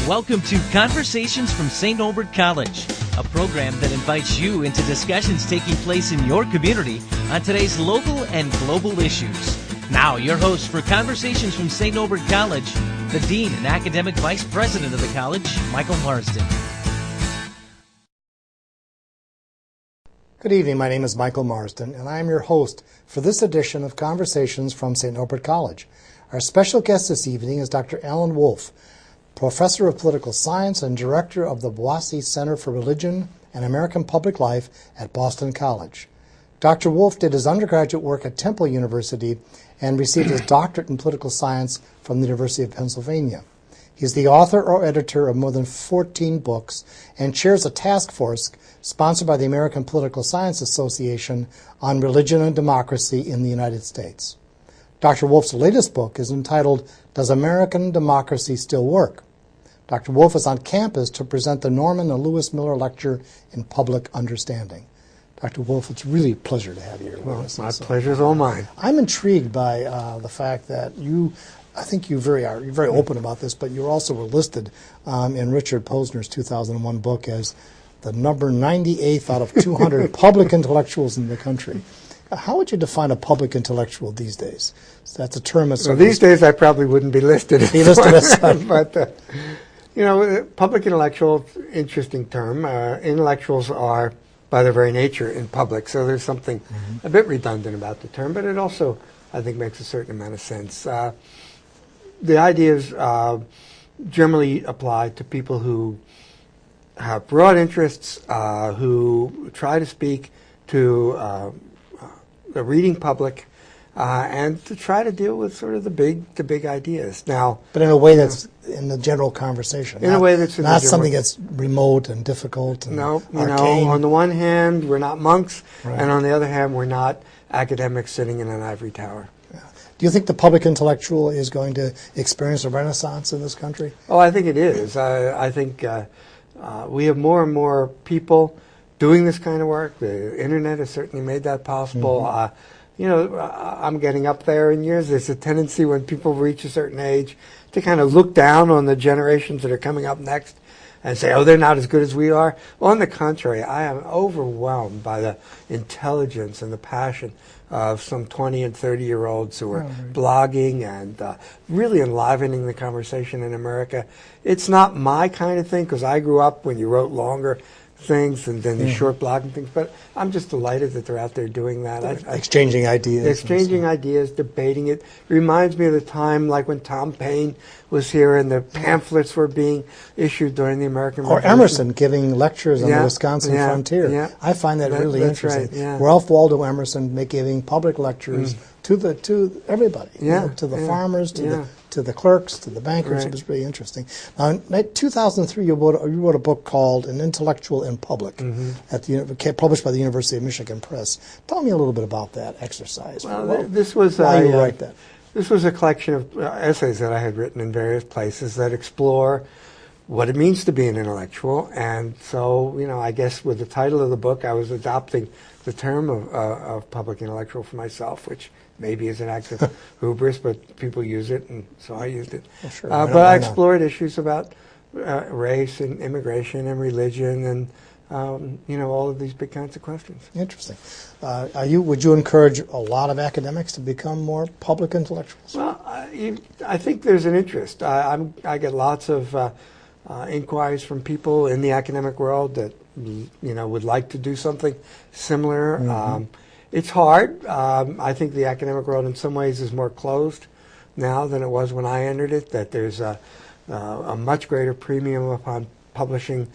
Welcome to Conversations from St. Norbert College, a program that invites you into discussions taking place in your community on today's local and global issues. Now, your host for Conversations from St. Norbert College, the Dean and Academic Vice President of the college, Michael Marsden. Good evening, my name is Michael Marsden, and I am your host for this edition of Conversations from St. Norbert College. Our special guest this evening is Dr. Alan Wolfe, Professor of Political Science and Director of the Boisi Center for Religion and American Public Life at Boston College. Dr. Wolfe did his undergraduate work at Temple University and received his doctorate in political science from the University of Pennsylvania. He is the author or editor of more than 14 books and chairs a task force sponsored by the American Political Science Association on religion and democracy in the United States. Dr. Wolfe's latest book is entitled, Does American Democracy Still Work? Dr. Wolfe is on campus to present the Norman and Lewis Miller Lecture in Public Understanding. Dr. Wolfe, it's really a pleasure to have you here with us. My pleasure's all mine. I'm intrigued by the fact that I think you're very open about this, but you also were listed in Richard Posner's 2001 book as the number 98th out of 200 public intellectuals in the country. How would you define a public intellectual these days? So that's a term that's... Well, these days I probably wouldn't be listed as one, but, public intellectual, interesting term. Intellectuals are, by their very nature, in public, so there's something a bit redundant about the term, but it also, I think, makes a certain amount of sense. The ideas generally apply to people who have broad interests, who try to speak to the reading public, and to try to deal with sort of the big ideas. Now, but in a way that's in the general conversation. In a way that's not something that's remote and difficult. And arcane. On the one hand, we're not monks, right, and on the other hand, we're not academics sitting in an ivory tower. Yeah. Do you think the public intellectual is going to experience a renaissance in this country? Oh, I think it is. I think we have more and more people doing this kind of work. The internet has certainly made that possible. I'm getting up there in years. There's a tendency when people reach a certain age to kind of look down on the generations that are coming up next and say, oh, they're not as good as we are. Well, on the contrary, I am overwhelmed by the intelligence and the passion of some 20 and 30-year-olds who are blogging and really enlivening the conversation in America. It's not my kind of thing, because I grew up when you wrote longer things and then these short blogging things, but I'm just delighted that they're out there doing that. Exchanging ideas. Exchanging ideas, debating it. Reminds me of the time like when Tom Paine was here and the pamphlets were being issued during the American Revolution. Or Emerson giving lectures on the Wisconsin frontier. Yeah. I find that really interesting. Right, yeah. Ralph Waldo Emerson giving public lectures to everybody, to the farmers, to the clerks, to the bankers. It was really interesting. Now, in 2003, you wrote a book called An Intellectual in Public, published by the University of Michigan Press. Tell me a little bit about that exercise. Well, this was why you write that. This was a collection of essays that I had written in various places that explore what it means to be an intellectual. And so, I guess with the title of the book, I was adopting the term of public intellectual for myself, which maybe is an act of hubris, but people use it, and so I used it. Well, sure. But I explored issues about race and immigration and religion and all of these big kinds of questions. Interesting. Would you encourage a lot of academics to become more public intellectuals? Well, I think there's an interest. I get lots of inquiries from people in the academic world that would like to do something similar. It's hard. I think the academic world in some ways is more closed now than it was when I entered it, that there's a much greater premium upon publishing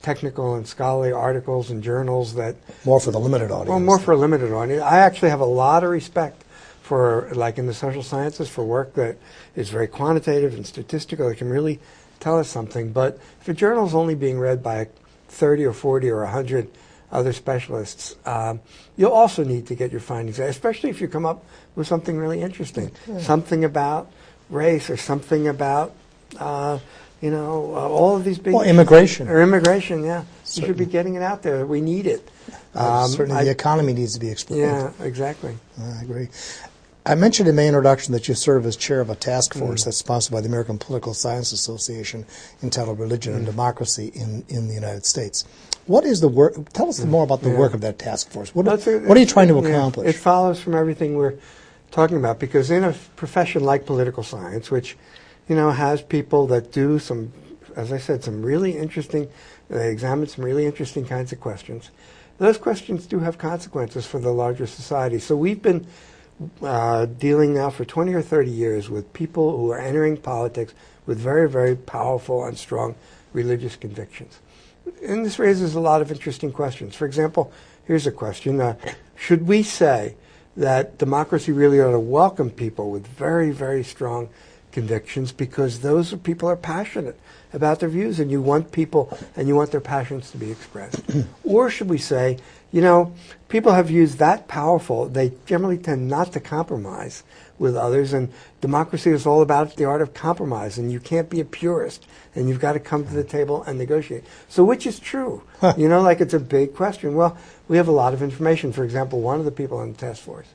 technical and scholarly articles and journals that... More for the limited audience. Well, more for a limited audience. I actually have a lot of respect for, like in the social sciences, for work that is very quantitative and statistical. It can really tell us something. But if a journal is only being read by 30 or 40 or 100 other specialists, you'll also need to get your findings, especially if you come up with something really interesting, something about race or something about, all of these big... Well, immigration. Or immigration, yeah. You should be getting it out there. We need it. Certainly the economy needs to be explored. Yeah, exactly. I agree. I mentioned in my introduction that you serve as chair of a task force that's sponsored by the American Political Science Association entitled Religion and Democracy in the United States. What is the work? Tell us more about the work of that task force. What are you trying to accomplish? It follows from everything we're talking about, because in a profession like political science, which has people that do some, as I said, some really interesting, they examine some really interesting kinds of questions. Those questions do have consequences for the larger society. So we've been dealing now for 20 or 30 years with people who are entering politics with very, very powerful and strong religious convictions. And this raises a lot of interesting questions. For example, here's a question. Should we say that democracy really ought to welcome people with very, very strong convictions, because those people are passionate about their views, and you want people and you want their passions to be expressed? Or should we say, people have views that powerful, they generally tend not to compromise with others, and democracy is all about the art of compromise, and you can't be a purist, and you've got to come to the table and negotiate. So which is true? It's a big question. Well, we have a lot of information. For example, one of the people on the task force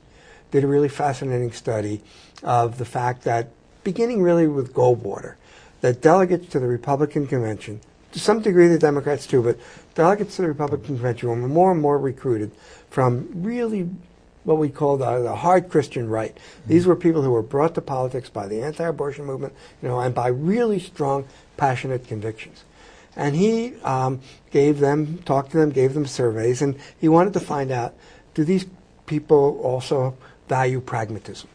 did a really fascinating study of the fact that, beginning really with Goldwater, that delegates to the Republican convention, to some degree the Democrats too, but delegates to the Republican convention were more and more recruited from really what we call the hard Christian right. These were people who were brought to politics by the anti-abortion movement, and by really strong, passionate convictions. And he talked to them, gave them surveys, and he wanted to find out, do these people also value pragmatism?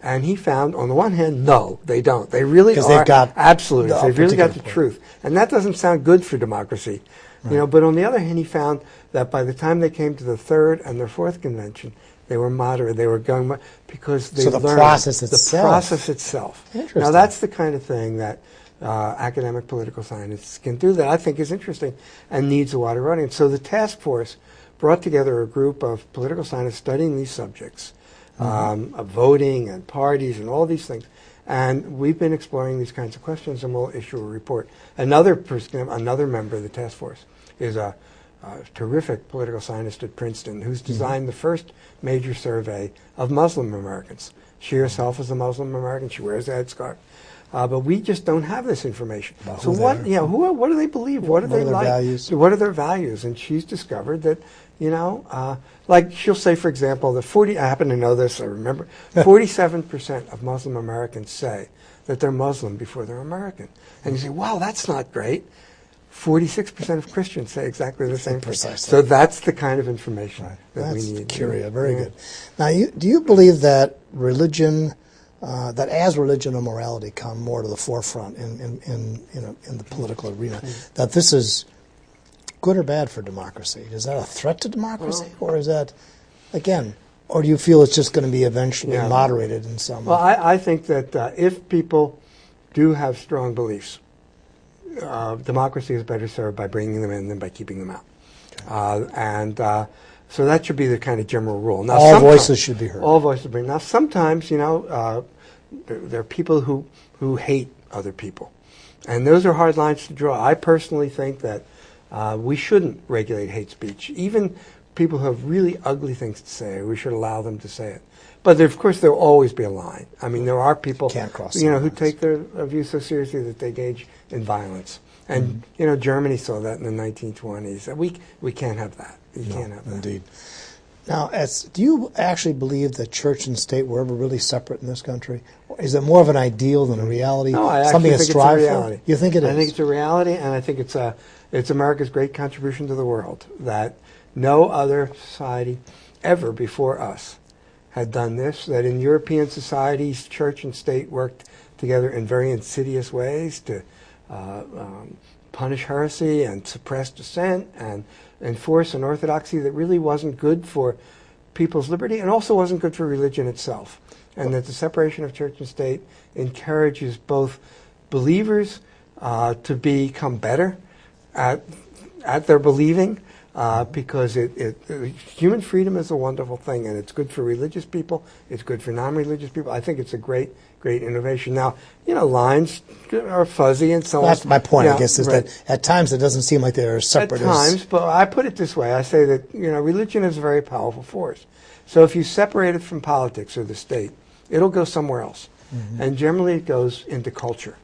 And he found, on the one hand, no, they don't. They really are absolutists. They've really got the truth. And that doesn't sound good for democracy. Right. But on the other hand, he found that by the time they came to the third and their fourth convention, they were moderate. They were going because they learned the process itself. Interesting. Now, that's the kind of thing that academic political scientists can do that I think is interesting and needs a wider audience. So the task force brought together a group of political scientists studying these subjects, of voting and parties and all these things. And we've been exploring these kinds of questions, and we'll issue a report. Another member of the task force is a terrific political scientist at Princeton who's designed the first major survey of Muslim Americans. She herself is a Muslim American. She wears a headscarf. But we just don't have this information. So what do they believe? What do they like? Values? What are their values? And she's discovered that, like she'll say, for example, that I happen to know this, I remember, 47% of Muslim Americans say that they're Muslim before they're American. And you say, wow, that's not great. 46% of Christians say exactly the same thing. Precisely. So that's the kind of information that we need. That's curious. Very good. Now, do you believe that religion, as religion and morality come more to the forefront in the political arena, that this is good or bad for democracy? Is that a threat to democracy, or is that, again, or do you feel it's just going to be eventually moderated in some way? Well, I think that if people do have strong beliefs, democracy is better served by bringing them in than by keeping them out. Okay. So that should be the kind of general rule. Now, all voices should be heard. All voices should be heard. Now, sometimes, there are people who hate other people. And those are hard lines to draw. I personally think that we shouldn't regulate hate speech. Even people who have really ugly things to say, we should allow them to say it. But of course, there will always be a line. I mean, there are people who take their views so seriously that they engage in violence. And Germany saw that in the 1920s. We can't have that. You can't have that. Indeed. Now, do you actually believe that church and state were ever really separate in this country? Or is it more of an ideal than a reality? No, I something actually think it's a reality. You think it is? I think it's a reality, and I think it's America's great contribution to the world, that no other society ever before us had done this, that in European societies, church and state worked together in very insidious ways to punish heresy and suppress dissent and enforce an orthodoxy that really wasn't good for people's liberty and also wasn't good for religion itself. And that the separation of church and state encourages both believers to become better at their believing, because human freedom is a wonderful thing, and it's good for religious people, it's good for non-religious people. I think it's a great innovation. Now, lines are fuzzy and so on. That's my point, I guess, is that at times it doesn't seem like they're separate. At times, but I put it this way. I say that, religion is a very powerful force. So if you separate it from politics or the state, it'll go somewhere else. And generally it goes into culture.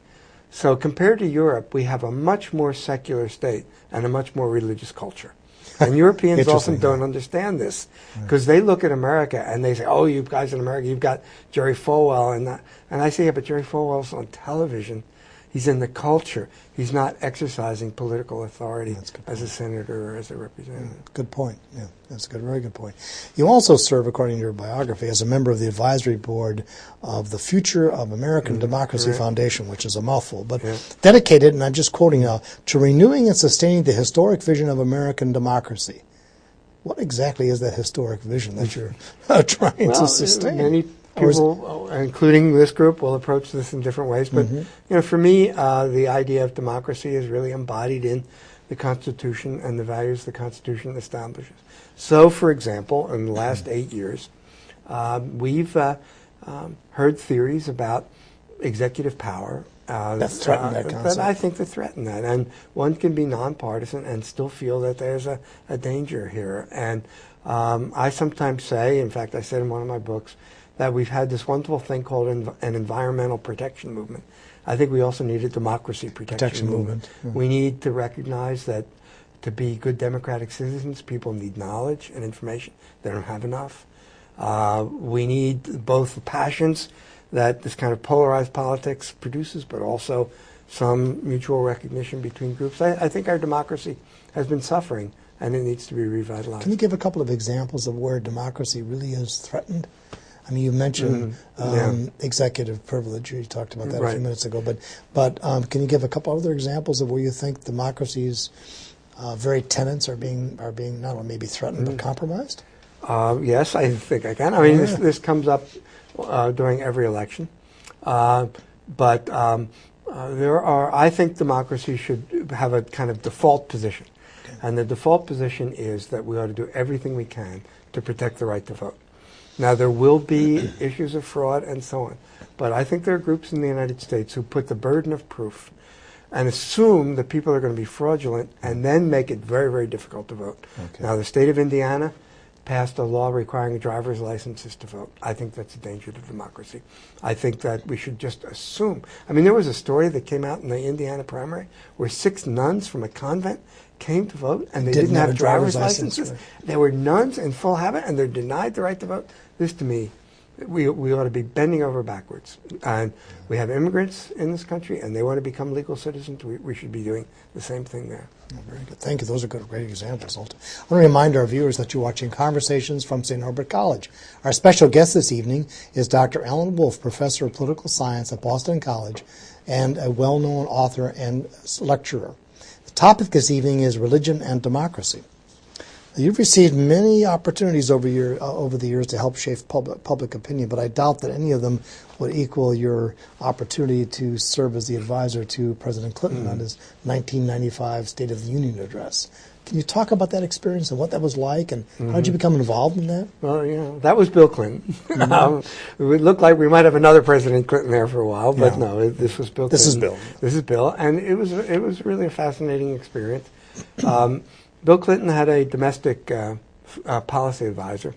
So compared to Europe, we have a much more secular state and a much more religious culture. And Europeans often don't understand this because they look at America and they say, oh, you guys in America, you've got Jerry Falwell. And I say, yeah, but Jerry Falwell's on television. He's in the culture. He's not exercising political authority as a senator or as a representative. Good point. Yeah, that's a very good point. You also serve, according to your biography, as a member of the advisory board of the Future of American Democracy Foundation, which is a mouthful, but dedicated, and I'm just quoting now, to renewing and sustaining the historic vision of American democracy. What exactly is that historic vision that you're trying to sustain? Many people, including this group, will approach this in different ways. But for me, the idea of democracy is really embodied in the Constitution and the values the Constitution establishes. So, for example, in the last 8 years, we've heard theories about executive power that threaten that concept. That I think that threaten that. And one can be nonpartisan and still feel that there's a danger here. And I sometimes say, in fact, I said in one of my books, that we've had this wonderful thing called an environmental protection movement. I think we also need a democracy protection movement. We need to recognize that to be good democratic citizens, people need knowledge and information. They don't have enough. We need both the passions that this kind of polarized politics produces, but also some mutual recognition between groups. I think our democracy has been suffering, and it needs to be revitalized. Can you give a couple of examples of where democracy really is threatened? I mean, you mentioned executive privilege. You talked about that a few minutes ago. But can you give a couple other examples of where you think democracy's very tenets are being not only maybe threatened but compromised? Yes, I think I can. I mean, this comes up during every election. But there are. I think democracy should have a kind of default position, and the default position is that we ought to do everything we can to protect the right to vote. Now, there will be issues of fraud and so on, but I think there are groups in the United States who put the burden of proof and assume that people are going to be fraudulent and then make it very, very difficult to vote. Now, the state of Indiana passed a law requiring driver's licenses to vote. I think that's a danger to democracy. I think that we should just assume. I mean, there was a story that came out in the Indiana primary where 6 nuns from a convent came to vote, and they didn't have driver's licenses. They were nuns in full habit, and they're denied the right to vote. This, to me, we ought to be bending over backwards. And we have immigrants in this country, and they want to become legal citizens. We should be doing the same thing there. Oh, very good. Thank you. Those are great examples. I want to remind our viewers that you're watching Conversations from St. Norbert College. Our special guest this evening is Dr. Alan Wolfe, professor of political science at Boston College and a well-known author and lecturer. The topic this evening is religion and democracy. You've received many opportunities over the years to help shape public opinion, but I doubt that any of them would equal your opportunity to serve as the advisor to President Clinton on his 1995 State of the Union address. Can you talk about that experience and what that was like, and how did you become involved in that? Well, that was Bill Clinton. It would look like we might have another President Clinton there for a while, but no, this was Bill Clinton. This is Bill, and it was really a fascinating experience. Bill Clinton had a domestic policy advisor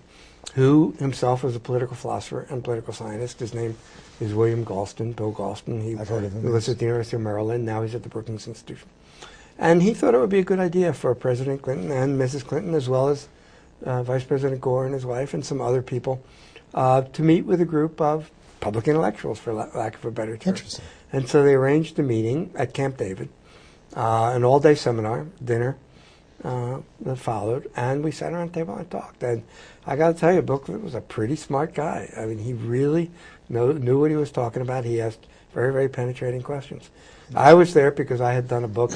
who himself was a political philosopher and political scientist. His name is William Galston, Bill Galston. I've heard of him. He was at the University of Maryland. Now he's at the Brookings Institution. And he thought it would be a good idea for President Clinton and Mrs. Clinton, as well as Vice President Gore and his wife and some other people, to meet with a group of public intellectuals, for lack of a better term. Interesting. And so they arranged a meeting at Camp David, an all-day seminar, dinner, that followed, and we sat around the table and talked. And I got to tell you, Bill Clinton was a pretty smart guy. I mean, he really knew what he was talking about. He asked very, very penetrating questions. I was there because I had done a book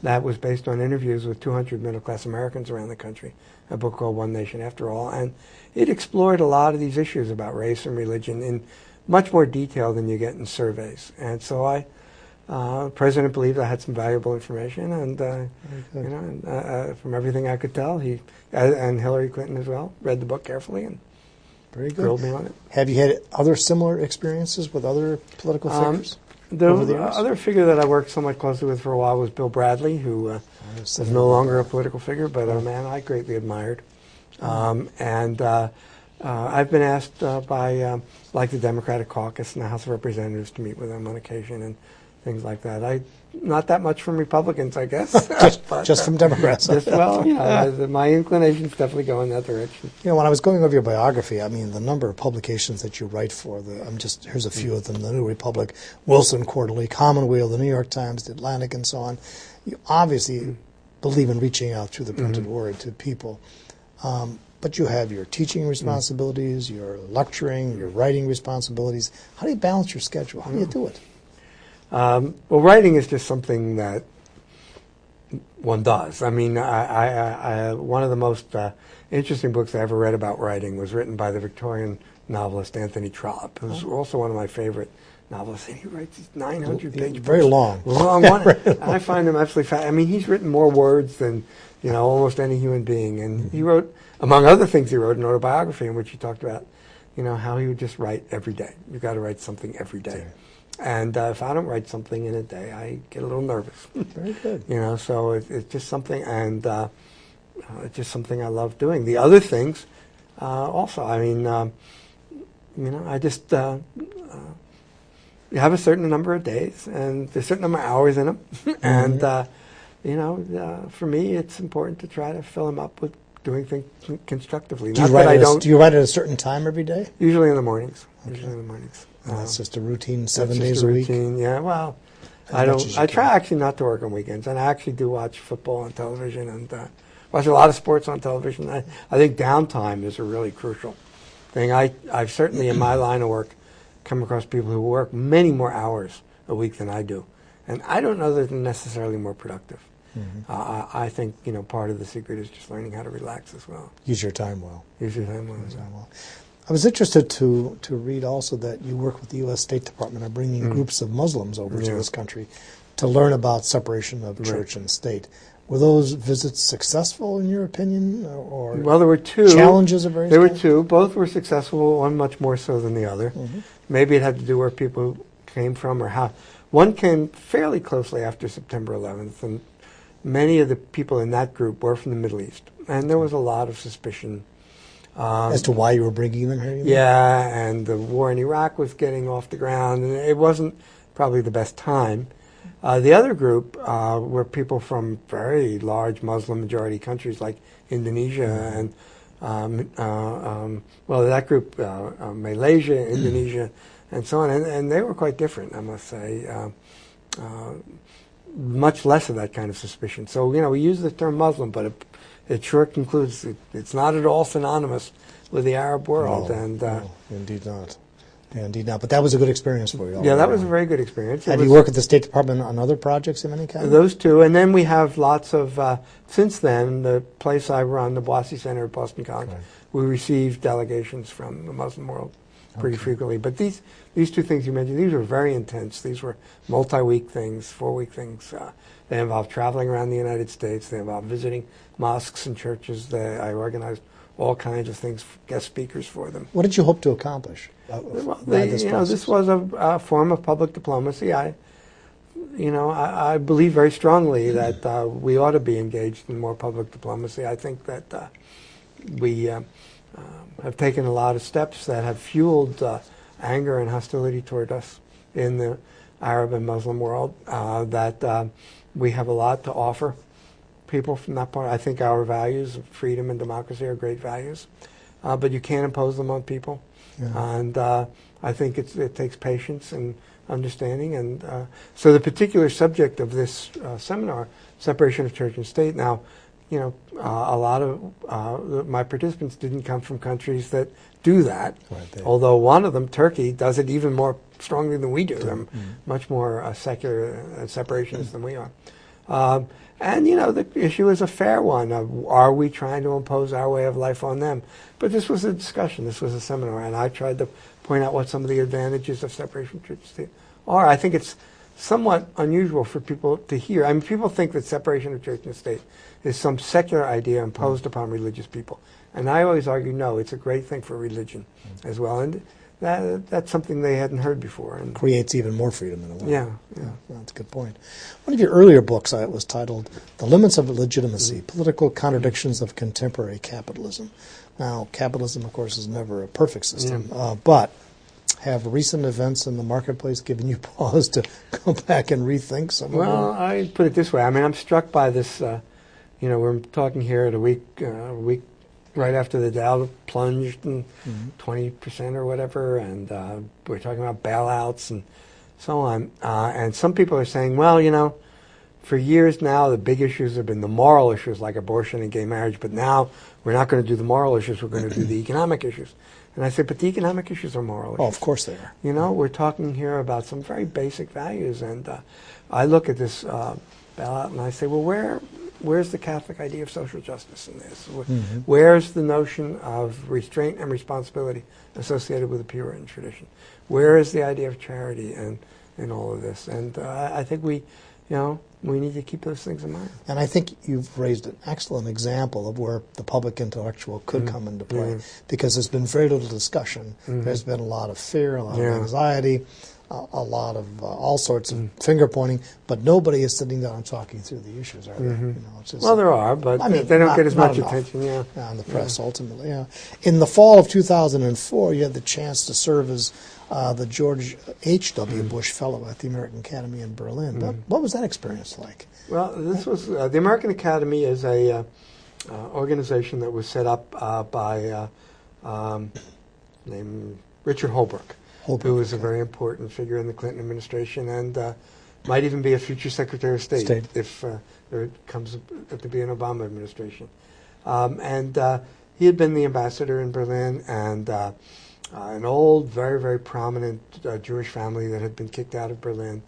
that was based on interviews with 200 middle-class Americans around the country, a book called One Nation After All, and it explored a lot of these issues about race and religion in much more detail than you get in surveys. And so the president believed I had some valuable information, and from everything I could tell, he and Hillary Clinton as well read the book carefully and grilled me on it. Have you had other similar experiences with other political figures? The other figure that I worked somewhat closely with for a while was Bill Bradley, who is no longer a political figure, but a man I greatly admired. And I've been asked by like the Democratic caucus and the House of Representatives to meet with them on occasion and things like that. Not that much from Republicans, I guess. just from Democrats. My inclinations definitely go in that direction. When I was going over your biography, I mean, the number of publications that you write for, here's a few of them: the New Republic, Wilson Quarterly, Commonweal, the New York Times, the Atlantic, and so on. You obviously believe in reaching out through the printed word to people. But you have your teaching responsibilities, your lecturing, your writing responsibilities. How do you balance your schedule? How do you do it? Well, writing is just something that one does. I mean, one of the most interesting books I ever read about writing was written by the Victorian novelist Anthony Trollope, who's also one of my favorite novelists. And he writes these 900-page books. Very long. Long one. I find him absolutely fascinating. I mean, he's written more words than almost any human being. And he wrote, among other things, he wrote an autobiography in which he talked about, how he would just write every day. You've got to write something every day. And if I don't write something in a day, I get a little nervous. Very good. So it's just something, and it's just something I love doing. The other things, also, I mean, I just you have a certain number of days, and there's a certain number of hours in them, and for me, it's important to try to fill them up with doing things constructively. Do you write at a certain time every day? Usually in the mornings. Okay. Usually in the mornings. And that's just a routine, 7 days a week? Yeah, well, I try actually not to work on weekends, and I actually do watch football on television and watch a lot of sports on television. I think downtime is a really crucial thing. I've certainly, in my line of work, come across people who work many more hours a week than I do, and I don't know that they're necessarily more productive. I think part of the secret is just learning how to relax as well. Use your time well. Use your time well. I was interested to read also that you work with the U.S. State Department on bringing groups of Muslims over to this country to learn about separation of church and state. Were those visits successful, in your opinion, or well, there were two challenges of various kinds? There were two. Both were successful. One much more so than the other. Maybe it had to do where people came from or how. One came fairly closely after September 11th, and many of the people in that group were from the Middle East, and there was a lot of suspicion. As to why you were bringing them here? Yeah, and the war in Iraq was getting off the ground, and it wasn't probably the best time. The other group were people from very large Muslim majority countries like Indonesia and, that group, Malaysia, Indonesia, and so on. And they were quite different, I must say. Much less of that kind of suspicion. So, we use the term Muslim, but it sure concludes it's not at all synonymous with the Arab world. No, indeed not. Indeed not. But that was a good experience for you. Yeah, that was a very good experience. Have you worked at the State Department on other projects of any kind? Those two. And then we have lots of, since then, the place I run, the Boisi Center at Boston College, we receive delegations from the Muslim world pretty frequently. But these two things you mentioned, these were very intense. These were multi-week things, 4-week things. They involved traveling around the United States. They involved visiting mosques and churches. I organized all kinds of things, guest speakers for them. What did you hope to accomplish? This was a form of public diplomacy. I believe very strongly that we ought to be engaged in more public diplomacy. I think that we have taken a lot of steps that have fueled anger and hostility toward us in the Arab and Muslim world, that we have a lot to offer people from that part. I think our values of freedom and democracy are great values, but you can't impose them on people. Yeah. And I think it takes patience and understanding. And so the particular subject of this seminar, separation of church and state, now, a lot of my participants didn't come from countries that do that, although one of them, Turkey, does it even more strongly than we do. They're much more secular and separationist than we are. And, the issue is a fair one. Are we trying to impose our way of life on them? But this was a discussion. This was a seminar. And I tried to point out what some of the advantages of separation of church and state are. I think it's somewhat unusual for people to hear. I mean, people think that separation of church and state is some secular idea imposed upon religious people. And I always argue, no, it's a great thing for religion as well. And that's something they hadn't heard before. And creates even more freedom in a way. Yeah. That's a good point. One of your earlier books was titled The Limits of Legitimacy, Political Contradictions of Contemporary Capitalism. Now, capitalism, of course, is never a perfect system, but have recent events in the marketplace given you pause to go back and rethink some of them? Well, I put it this way. I mean, I'm struck by this, we're talking here at a week right after the Dow plunged in 20% or whatever, and we're talking about bailouts and so on. And some people are saying, well, for years now, the big issues have been the moral issues like abortion and gay marriage, but now we're not going to do the moral issues, we're going to do the economic issues. And I say, but the economic issues are moral issues. Oh, of course they are. We're talking here about some very basic values, and I look at this bailout and I say, well, where's the Catholic idea of social justice in this? Where's the notion of restraint and responsibility associated with the Puritan tradition? Where is the idea of charity and all of this? And I think we need to keep those things in mind. And I think you've raised an excellent example of where the public intellectual could come into play, because there's been very little discussion. There's been a lot of fear, a lot of anxiety, a lot of all sorts of finger-pointing, but nobody is sitting down and talking through the issues, are there? It's just, well, there are, but they don't get as much attention. In the press, ultimately. In the fall of 2004, you had the chance to serve as the George H.W. Bush Fellow at the American Academy in Berlin. What was that experience like? Well, this was the American Academy is a organization that was set up by named Richard Holbrooke, who was a very important figure in the Clinton administration and might even be a future Secretary of State. If there comes to be an Obama administration. And he had been the ambassador in Berlin, and an old, very, very prominent Jewish family that had been kicked out of Berlin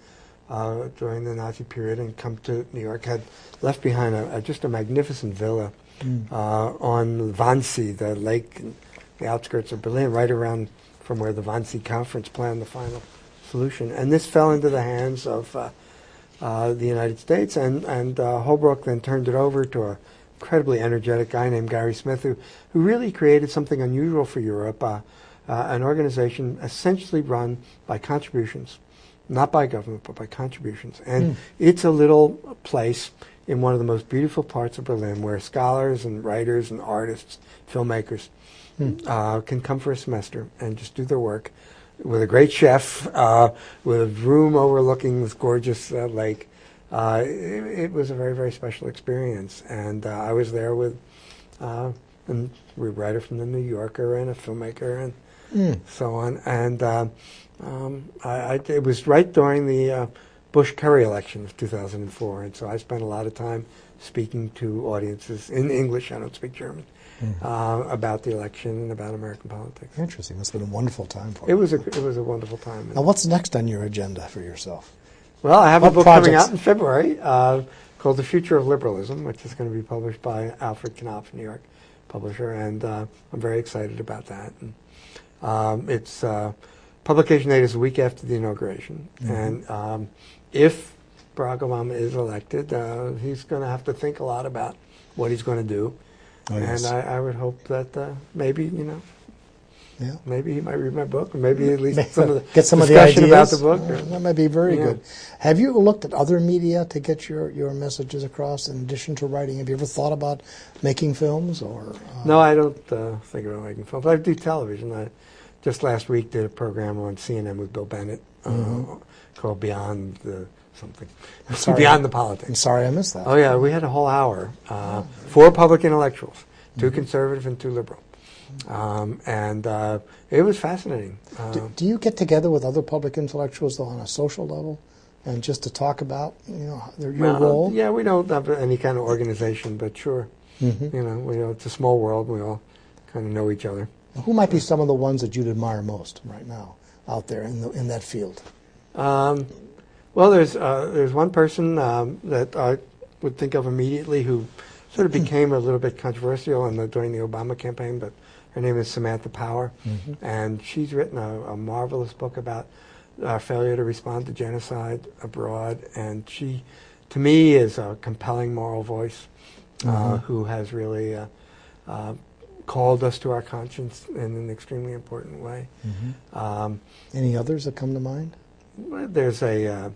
during the Nazi period and come to New York had left behind just a magnificent villa on Wannsee, the lake in the outskirts of Berlin, right around from where the Wannsee Conference planned the final solution. And this fell into the hands of the United States, and Holbrooke then turned it over to an incredibly energetic guy named Gary Smith, who really created something unusual for Europe, an organization essentially run by contributions, not by government, but by contributions. And it's a little place in one of the most beautiful parts of Berlin where scholars and writers and artists, filmmakers, can come for a semester and just do their work with a great chef, with a room overlooking this gorgeous lake. It was a very, very special experience. And I was there with a writer from the New Yorker and a filmmaker and so on. And it was right during the Bush-Kerry election of 2004. And so I spent a lot of time speaking to audiences in English, I don't speak German, about the election and about American politics. Interesting. It's been a wonderful time for you. It was a wonderful time. Now, what's next on your agenda for yourself? Well, I have a book coming out in February called The Future of Liberalism, which is going to be published by Alfred Knopf, New York publisher, and I'm very excited about that. And, its publication date is a week after the inauguration, and if Barack Obama is elected, he's going to have to think a lot about what he's going to do. Oh, yes. And I would hope that maybe, maybe he might read my book, or maybe at least get some of the ideas about the book. That might be very good. Have you looked at other media to get your messages across in addition to writing? Have you ever thought about making films? Or No, I don't think about making films. I do television. I just last week did a program on CNN with Bill Bennett called Beyond the something. Beyond the Politics. I'm sorry I missed that. Oh, yeah, we had a whole hour. 4 public intellectuals, 2 conservative and 2 liberal. And it was fascinating. Do you get together with other public intellectuals, though, on a social level, and just to talk about your role? Yeah, we don't have any kind of organization, but sure. It's a small world. We all kind of know each other. Who might be some of the ones that you'd admire most right now out there in that field? Well, there's one person that I would think of immediately who sort of became a little bit controversial during the Obama campaign, but her name is Samantha Power, and she's written a marvelous book about our failure to respond to genocide abroad, and she, to me, is a compelling moral voice who has really called us to our conscience in an extremely important way. Any others that come to mind? There's a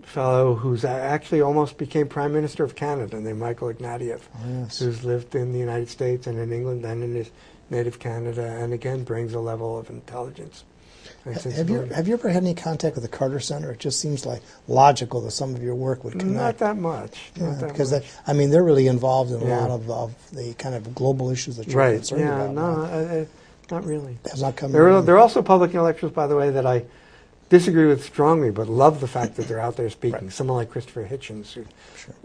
fellow who's actually almost became Prime Minister of Canada, named Michael Ignatieff, who's lived in the United States and in England and in his native Canada, and again brings a level of intelligence. Have you ever had any contact with the Carter Center? It just seems like logical that some of your work would connect. Not that much. Because they're really involved in a lot of the kind of global issues that you're concerned about. No, not really. Have not come. There are also public intellectuals, by the way, that I disagree with strongly, but love the fact that they're out there speaking. Someone like Christopher Hitchens, who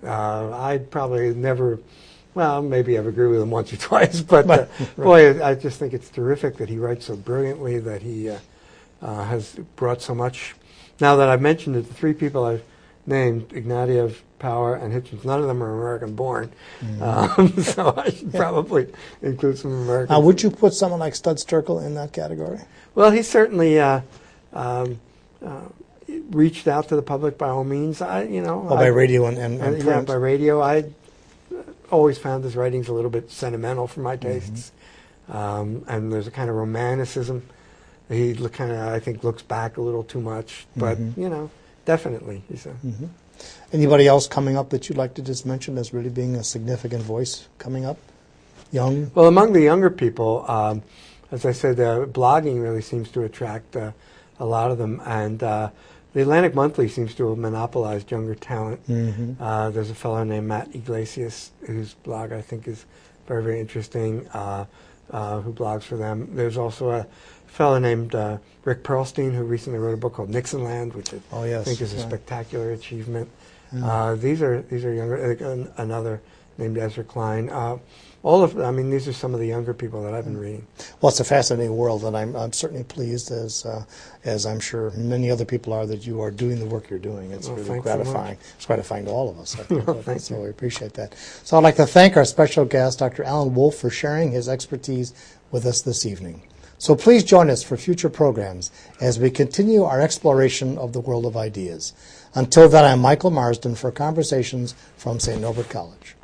I'd probably never. Well, maybe I've agreed with him once or twice, but boy, I just think it's terrific that he writes so brilliantly, that he has brought so much. Now that I've mentioned it, the three people I've named, Ignatieff, Power, and Hitchens, none of them are American-born, so I should probably include some Americans. Would you put someone like Studs Terkel in that category? Well, he certainly reached out to the public by all means. By radio and print. Yeah, by radio. I always found his writings a little bit sentimental for my tastes, and there's a kind of romanticism. He I think, looks back a little too much, but definitely. He's Anybody else coming up that you'd like to just mention as really being a significant voice coming up? Young? Well, among the younger people, as I said, blogging really seems to attract a lot of them, and the Atlantic Monthly seems to have monopolized younger talent. There's a fellow named Matt Iglesias, whose blog I think is very, very interesting, who blogs for them. There's also a fellow named Rick Perlstein, who recently wrote a book called Nixonland, which I think is a spectacular achievement. These are younger. Another named Ezra Klein. These are some of the younger people that I've been reading. Well, it's a fascinating world, and I'm certainly pleased, as I'm sure many other people are, that you are doing the work you're doing. It's really gratifying. It's gratifying to all of us, I think. So we appreciate that. So I'd like to thank our special guest, Dr. Alan Wolfe, for sharing his expertise with us this evening. So please join us for future programs as we continue our exploration of the world of ideas. Until then, I'm Michael Marsden for Conversations from St. Norbert College.